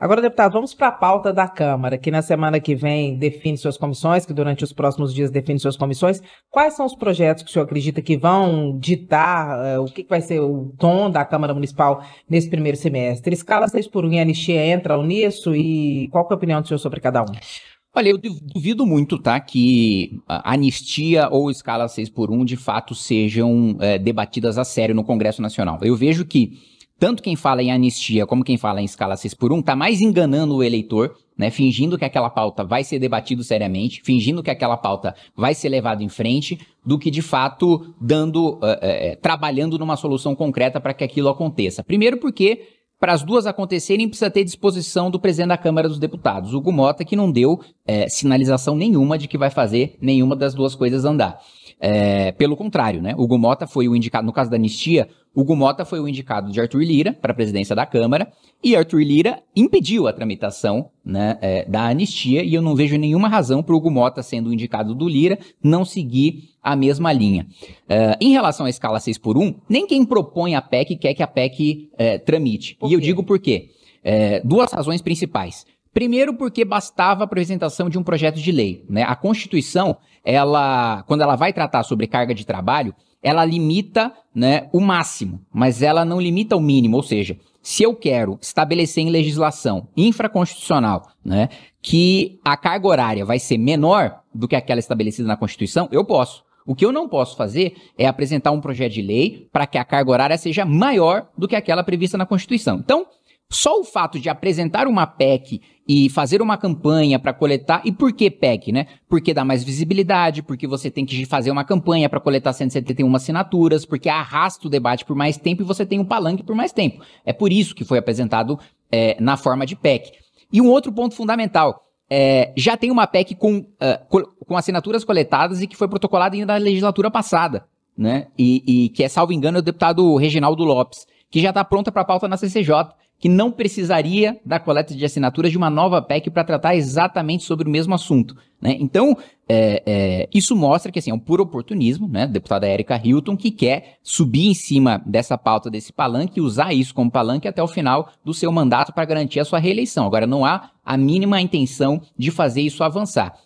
Agora, deputado, vamos para a pauta da Câmara, que na semana que vem define suas comissões, que durante os próximos dias define suas comissões. Quais são os projetos que o senhor acredita que vão ditar o que vai ser o tom da Câmara Municipal nesse primeiro semestre? Escala 6x1 e anistia entram nisso? E qual que é a opinião do senhor sobre cada um? Olha, eu duvido muito, tá, que a anistia ou escala 6x1 de fato sejam debatidas a sério no Congresso Nacional. Eu vejo que tanto quem fala em anistia como quem fala em escala 6x1 está mais enganando o eleitor, né, fingindo que aquela pauta vai ser debatido seriamente, fingindo que aquela pauta vai ser levada em frente, do que de fato trabalhando numa solução concreta para que aquilo aconteça. Primeiro porque, para as duas acontecerem, precisa ter disposição do presidente da Câmara dos Deputados, Hugo Motta, que não deu sinalização nenhuma de que vai fazer nenhuma das duas coisas andar. Pelo contrário, né? Hugo Motta foi o indicado, no caso da anistia, Hugo Motta foi o indicado de Arthur Lira para a presidência da Câmara, e Arthur Lira impediu a tramitação, né, da anistia, e eu não vejo nenhuma razão para o Hugo Motta, sendo o indicado do Lira, não seguir a mesma linha. Em relação à escala 6x1, nem quem propõe a PEC quer que a PEC tramite. E eu digo por quê. Duas razões principais. Primeiro, porque bastava a apresentação de um projeto de lei, né? A Constituição, quando ela vai tratar sobre carga de trabalho, ela limita, né, o máximo, mas ela não limita o mínimo. Ou seja, se eu quero estabelecer em legislação infraconstitucional, né, que a carga horária vai ser menor do que aquela estabelecida na Constituição, eu posso. O que eu não posso fazer é apresentar um projeto de lei para que a carga horária seja maior do que aquela prevista na Constituição. Então, só o fato de apresentar uma PEC e fazer uma campanha para coletar... E por que PEC, né? Porque dá mais visibilidade, porque você tem que fazer uma campanha para coletar 171 assinaturas, porque arrasta o debate por mais tempo e você tem um palanque por mais tempo. É por isso que foi apresentado na forma de PEC. E um outro ponto fundamental, já tem uma PEC com assinaturas coletadas e que foi protocolada ainda na legislatura passada, né? E que salvo engano, é o deputado Reginaldo Lopes, que já está pronta para pauta na CCJ, que não precisaria da coleta de assinaturas de uma nova PEC para tratar exatamente sobre o mesmo assunto, né? Então, isso mostra que assim, é um puro oportunismo, né? A deputada Érica Hilton, que quer subir em cima dessa pauta, desse palanque, e usar isso como palanque até o final do seu mandato para garantir a sua reeleição. Agora, não há a mínima intenção de fazer isso avançar.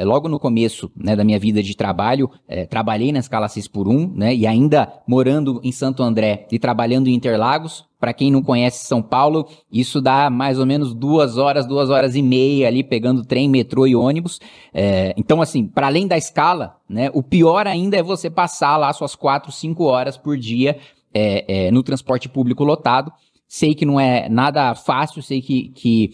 Logo no começo, né, da minha vida de trabalho, trabalhei na escala 6x1, né, e ainda morando em Santo André e trabalhando em Interlagos. Para quem não conhece São Paulo, isso dá mais ou menos 2 horas e meia ali, pegando trem, metrô e ônibus. Então, assim, para além da escala, né, o pior ainda é você passar lá suas 4, 5 horas por dia no transporte público lotado. Sei que não é nada fácil, sei que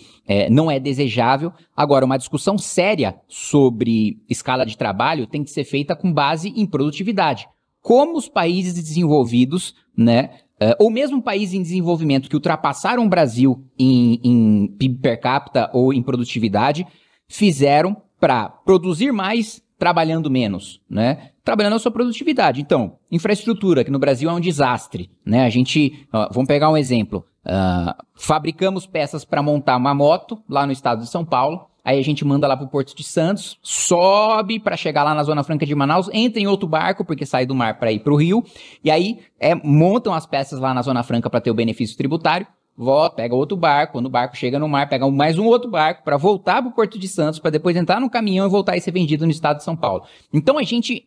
não é desejável. Agora, uma discussão séria sobre escala de trabalho tem que ser feita com base em produtividade. Como os países desenvolvidos, né, ou mesmo países em desenvolvimento que ultrapassaram o Brasil em PIB per capita ou em produtividade, fizeram para produzir mais trabalhando menos, né? Trabalhando a sua produtividade. Então, infraestrutura, que no Brasil é um desastre, né? Vamos pegar um exemplo. Fabricamos peças para montar uma moto lá no estado de São Paulo, aí a gente manda lá para o Porto de Santos, sobe para chegar lá na Zona Franca de Manaus, entra em outro barco, porque sai do mar para ir para o Rio, e aí montam as peças lá na Zona Franca para ter o benefício tributário, volta, pega outro barco, quando o barco chega no mar, pega mais um outro barco para voltar para o Porto de Santos, para depois entrar no caminhão e voltar e ser vendido no estado de São Paulo. Então a gente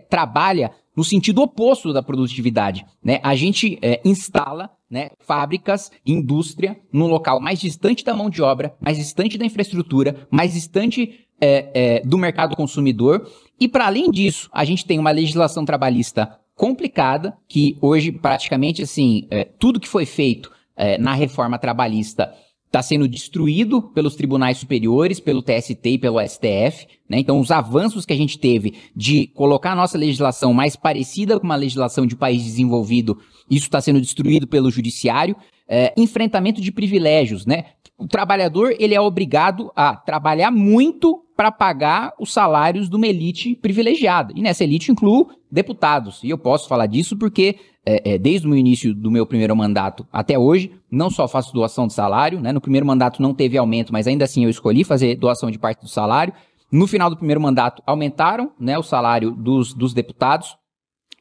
trabalha no sentido oposto da produtividade, né? A gente instala, né, fábricas, indústria, num local mais distante da mão de obra, mais distante da infraestrutura, mais distante do mercado consumidor. E para além disso, a gente tem uma legislação trabalhista complicada, que hoje praticamente assim, tudo que foi feito na reforma trabalhista está sendo destruído pelos tribunais superiores, pelo TST e pelo STF, né? Então, os avanços que a gente teve de colocar a nossa legislação mais parecida com uma legislação de país desenvolvido, isso está sendo destruído pelo judiciário. Enfrentamento de privilégios, né? O trabalhador, ele é obrigado a trabalhar muito para pagar os salários de uma elite privilegiada. E nessa elite incluo deputados. E eu posso falar disso porque desde o início do meu primeiro mandato até hoje, não só faço doação de salário, né? No primeiro mandato não teve aumento, mas ainda assim eu escolhi fazer doação de parte do salário. No final do primeiro mandato aumentaram, né, o salário dos deputados.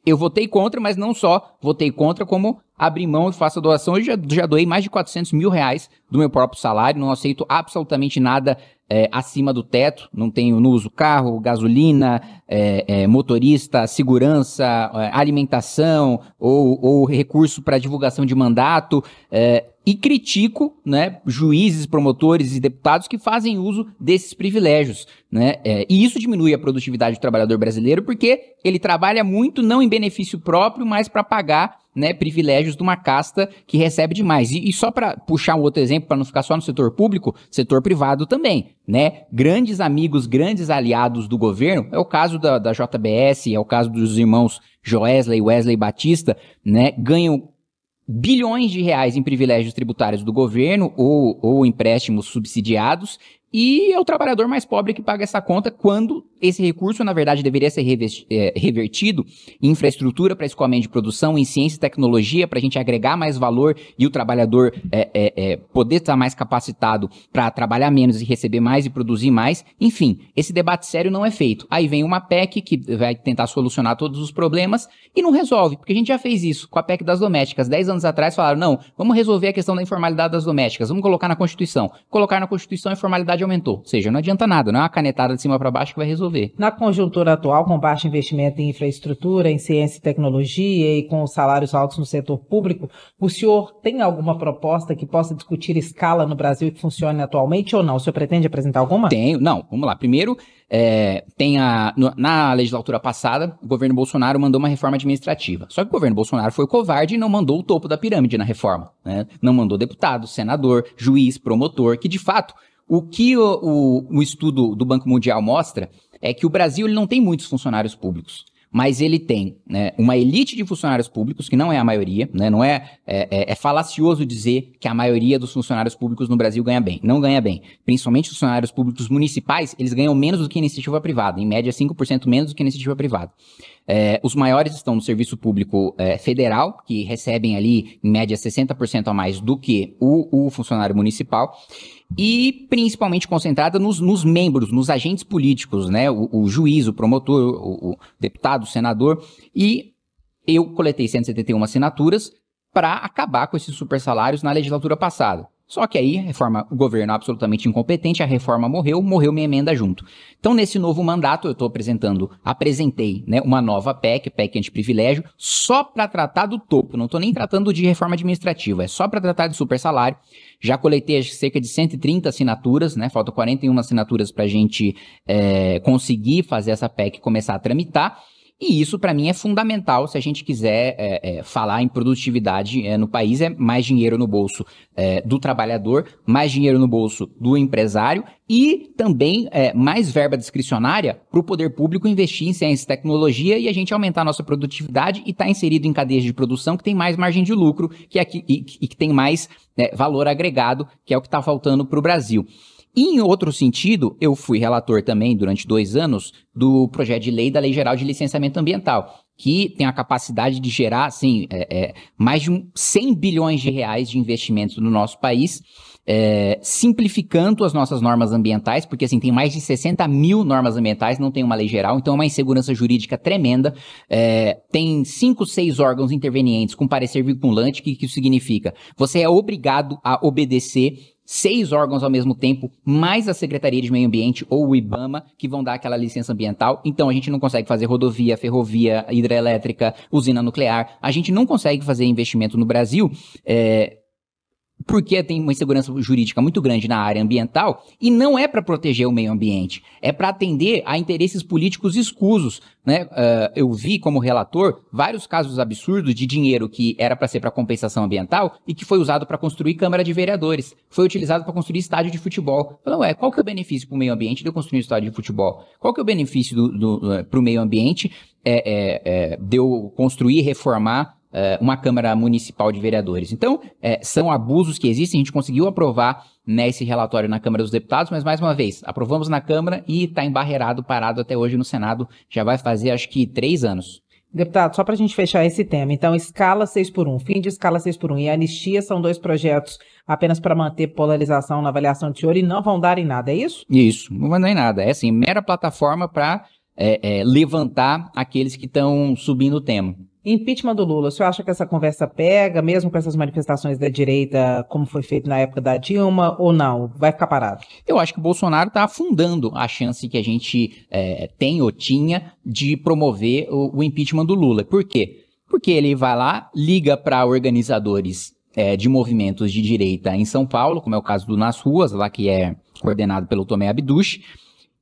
Eu votei contra, mas não só votei contra, como abri mão e faço a doação. Eu já doei mais de R$400 mil do meu próprio salário, não aceito absolutamente nada acima do teto, não uso carro, gasolina, motorista, segurança, alimentação ou recurso para divulgação de mandato, e critico, né, juízes, promotores e deputados que fazem uso desses privilégios, né, e isso diminui a produtividade do trabalhador brasileiro porque ele trabalha muito não em benefício próprio, mas para pagar, né, privilégios de uma casta que recebe demais. E só para puxar um outro exemplo, para não ficar só no setor público, setor privado também, né? Grandes amigos, grandes aliados do governo, é o caso da JBS, é o caso dos irmãos Joesley e Wesley Batista, né? Ganham bilhões de reais em privilégios tributários do governo ou empréstimos subsidiados, e é o trabalhador mais pobre que paga essa conta quando esse recurso, na verdade, deveria ser revertido em infraestrutura para escoamento de produção, em ciência e tecnologia, para a gente agregar mais valor e o trabalhador poder estar mais capacitado para trabalhar menos e receber mais e produzir mais. Enfim, esse debate sério não é feito. Aí vem uma PEC que vai tentar solucionar todos os problemas e não resolve, porque a gente já fez isso com a PEC das domésticas. 10 anos atrás falaram, não, vamos resolver a questão da informalidade das domésticas, vamos colocar na Constituição. Colocar na Constituição a informalidade aumentou. Ou seja, não adianta nada, não é uma canetada de cima para baixo que vai resolver. Na conjuntura atual, com baixo investimento em infraestrutura, em ciência e tecnologia e com os salários altos no setor público, o senhor tem alguma proposta que possa discutir escala no Brasil e que funcione atualmente ou não? O senhor pretende apresentar alguma? Tenho. Não, vamos lá. Primeiro, na legislatura passada, o governo Bolsonaro mandou uma reforma administrativa. Só que o governo Bolsonaro foi covarde e não mandou o topo da pirâmide na reforma, né? Não mandou deputado, senador, juiz, promotor, que de fato, o que o estudo do Banco Mundial mostra é que o Brasil ele não tem muitos funcionários públicos, mas ele tem, né, uma elite de funcionários públicos, que não é a maioria, né, não é falacioso dizer que a maioria dos funcionários públicos no Brasil ganha bem, não ganha bem. Principalmente os funcionários públicos municipais, eles ganham menos do que a iniciativa privada, em média 5% menos do que a iniciativa privada. Os maiores estão no serviço público federal, que recebem ali, em média, 60% a mais do que o funcionário municipal, e principalmente concentrada nos membros, nos agentes políticos, né? O juiz, o promotor, o deputado, o senador. E eu coletei 171 assinaturas para acabar com esses super salários na legislatura passada. Só que aí, o governo absolutamente incompetente, a reforma morreu minha emenda junto. Então, nesse novo mandato, eu apresentei, né, uma nova PEC antiprivilégio, só para tratar do topo, não estou nem tratando de reforma administrativa, é só para tratar de super salário. Já coletei cerca de 130 assinaturas, né, faltam 41 assinaturas para a gente conseguir fazer essa PEC começar a tramitar. E isso, para mim, é fundamental se a gente quiser falar em produtividade no país. É mais dinheiro no bolso do trabalhador, mais dinheiro no bolso do empresário e também mais verba discricionária para o poder público investir em ciência e tecnologia e a gente aumentar a nossa produtividade e estar inserido em cadeias de produção que tem mais margem de lucro e que tem mais valor agregado, que é o que está faltando para o Brasil. E, em outro sentido, eu fui relator também, durante 2 anos, do projeto de lei da Lei Geral de Licenciamento Ambiental, que tem a capacidade de gerar, assim, mais de 100 bilhões de reais de investimento no nosso país, simplificando as nossas normas ambientais, porque, assim, tem mais de 60 mil normas ambientais, não tem uma lei geral, então é uma insegurança jurídica tremenda. Tem 5, 6 órgãos intervenientes com parecer vinculante, que isso significa? Você é obrigado a obedecer 6 órgãos ao mesmo tempo, mais a Secretaria de Meio Ambiente ou o IBAMA, que vão dar aquela licença ambiental. Então, a gente não consegue fazer rodovia, ferrovia, hidrelétrica, usina nuclear. A gente não consegue fazer investimento no Brasil, porque tem uma insegurança jurídica muito grande na área ambiental e não é para proteger o meio ambiente, é para atender a interesses políticos escusos, né? Eu vi como relator vários casos absurdos de dinheiro que era para ser para compensação ambiental e que foi usado para construir Câmara de Vereadores, foi utilizado para construir estádio de futebol. Então, qual que é o benefício para o meio ambiente de eu construir um estádio de futebol? Qual que é o benefício para o meio ambiente de eu construir e reformar uma Câmara Municipal de Vereadores? Então, são abusos que existem. A gente conseguiu aprovar nesse relatório na Câmara dos Deputados, mas, mais uma vez, aprovamos na Câmara e está embarreirado, parado até hoje no Senado. Já vai fazer, acho que, 3 anos. Deputado, só para a gente fechar esse tema, então, escala 6x1, fim de escala 6x1 e anistia são 2 projetos apenas para manter polarização na avaliação de senhor e não vão dar em nada, é isso? Isso, não vai dar em nada. É assim, mera plataforma para levantar aqueles que estão subindo o tema. Impeachment do Lula, o senhor acha que essa conversa pega, mesmo com essas manifestações da direita, como foi feito na época da Dilma, ou não? Vai ficar parado? Eu acho que o Bolsonaro está afundando a chance que a gente tem ou tinha de promover o impeachment do Lula. Por quê? Porque ele vai lá, liga para organizadores de movimentos de direita em São Paulo, como é o caso do Nas Ruas, lá que é coordenado pelo Tomé Abduch,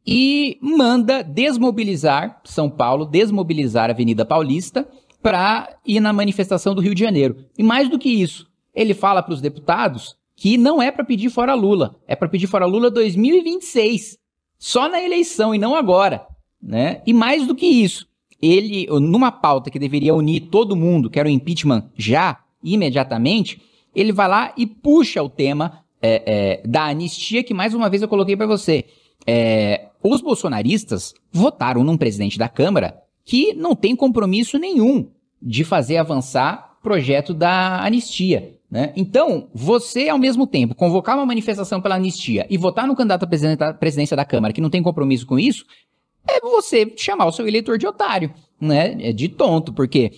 e manda desmobilizar São Paulo, desmobilizar a Avenida Paulista, para ir na manifestação do Rio de Janeiro. E mais do que isso, ele fala para os deputados que não é para pedir fora Lula, é para pedir fora Lula 2026, só na eleição e não agora, né? E mais do que isso, ele, numa pauta que deveria unir todo mundo, que era o impeachment já, imediatamente, ele vai lá e puxa o tema da anistia, que mais uma vez eu coloquei para você. Os bolsonaristas votaram num presidente da Câmara que não tem compromisso nenhum de fazer avançar o projeto da anistia, né? Então, você, ao mesmo tempo, convocar uma manifestação pela anistia e votar no candidato à presidência da Câmara que não tem compromisso com isso, é você chamar o seu eleitor de otário, né? É de tonto, porque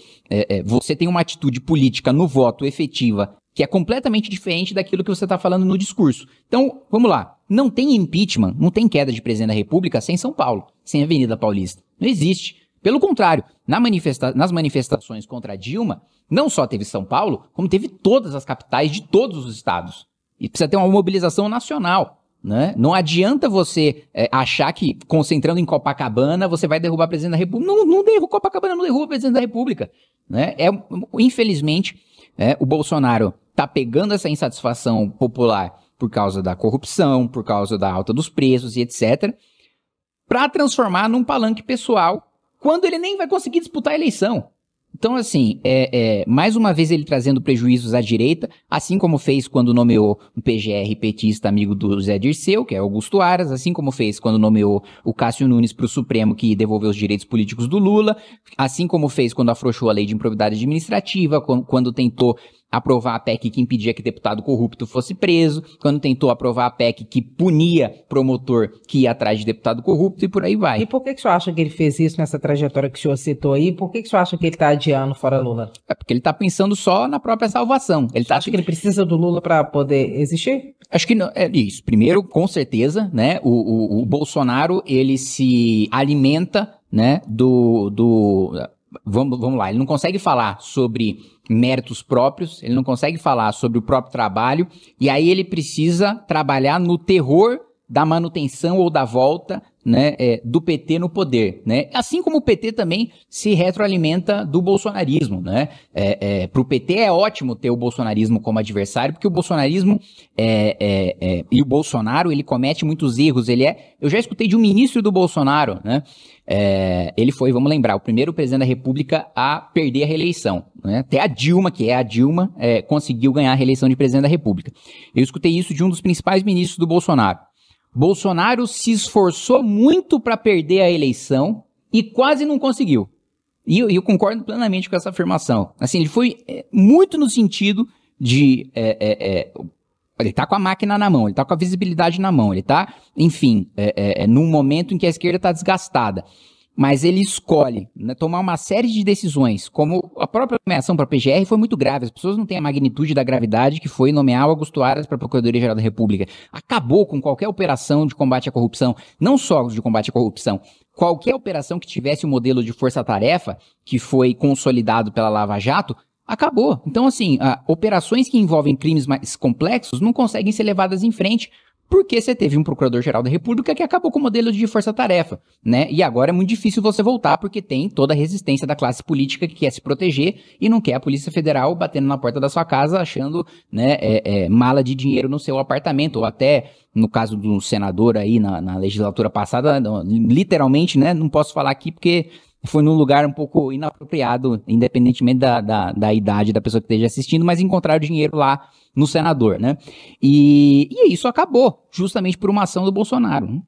você tem uma atitude política no voto efetiva que é completamente diferente daquilo que você está falando no discurso. Então, vamos lá. Não tem impeachment, não tem queda de presidente da República sem São Paulo, sem Avenida Paulista. Não existe. Pelo contrário, nas manifestações contra a Dilma, não só teve São Paulo, como teve todas as capitais de todos os estados. E precisa ter uma mobilização nacional, né? Não adianta você achar que, concentrando em Copacabana, você vai derrubar o presidente da República. Não derruba Copacabana, não derruba o presidente da República, né? Infelizmente, o Bolsonaro está pegando essa insatisfação popular por causa da corrupção, por causa da alta dos preços e etc., para transformar num palanque pessoal, quando ele nem vai conseguir disputar a eleição. Então, assim, mais uma vez ele trazendo prejuízos à direita, assim como fez quando nomeou um PGR petista amigo do Zé Dirceu, que é Augusto Aras, assim como fez quando nomeou o Cássio Nunes para o Supremo, que devolveu os direitos políticos do Lula, assim como fez quando afrouxou a lei de improbidade administrativa, quando tentou aprovar a PEC que impedia que deputado corrupto fosse preso, quando tentou aprovar a PEC que punia promotor que ia atrás de deputado corrupto e por aí vai. E por que o senhor acha que ele fez isso nessa trajetória que o senhor citou aí? Por que o senhor acha que ele está adiando fora Lula? É porque ele está pensando só na própria salvação. Ele acha que ele precisa do Lula para poder existir? Acho que não, isso. Primeiro, com certeza, né, o Bolsonaro, ele se alimenta, né, Vamos lá, ele não consegue falar sobre méritos próprios, ele não consegue falar sobre o próprio trabalho, e aí ele precisa trabalhar no terror da manutenção ou da volta, né, do PT no poder, né? Assim como o PT também se retroalimenta do bolsonarismo, né? Para o PT é ótimo ter o bolsonarismo como adversário, porque o bolsonarismo e o Bolsonaro, ele comete muitos erros. Eu já escutei de um ministro do Bolsonaro, né? Ele foi, vamos lembrar, o primeiro presidente da República a perder a reeleição, né? Até a Dilma, conseguiu ganhar a reeleição de presidente da República. Eu escutei isso de um dos principais ministros do Bolsonaro. Bolsonaro se esforçou muito para perder a eleição e quase não conseguiu. E eu concordo plenamente com essa afirmação. Assim, ele foi muito no sentido de... ele tá com a máquina na mão, ele tá com a visibilidade na mão, ele tá, enfim, num momento em que a esquerda tá desgastada. Mas ele escolhe, né, tomar uma série de decisões, como a própria nomeação para a PGR foi muito grave. As pessoas não têm a magnitude da gravidade que foi nomear o Augusto Aras para a Procuradoria-Geral da República. Acabou com qualquer operação de combate à corrupção, não só de combate à corrupção, qualquer operação que tivesse o modelo de força-tarefa, que foi consolidado pela Lava Jato, acabou. Então, assim, operações que envolvem crimes mais complexos não conseguem ser levadas em frente, porque você teve um Procurador-Geral da República que acabou com o modelo de força-tarefa, né? E agora é muito difícil você voltar, porque tem toda a resistência da classe política que quer se proteger e não quer a Polícia Federal batendo na porta da sua casa achando, né, mala de dinheiro no seu apartamento, ou até, no caso do senador aí na legislatura passada, literalmente, né, não posso falar aqui porque foi num lugar um pouco inapropriado, independentemente da idade da pessoa que esteja assistindo, mas encontraram dinheiro lá no senador, né? E isso acabou, justamente por uma ação do Bolsonaro, né?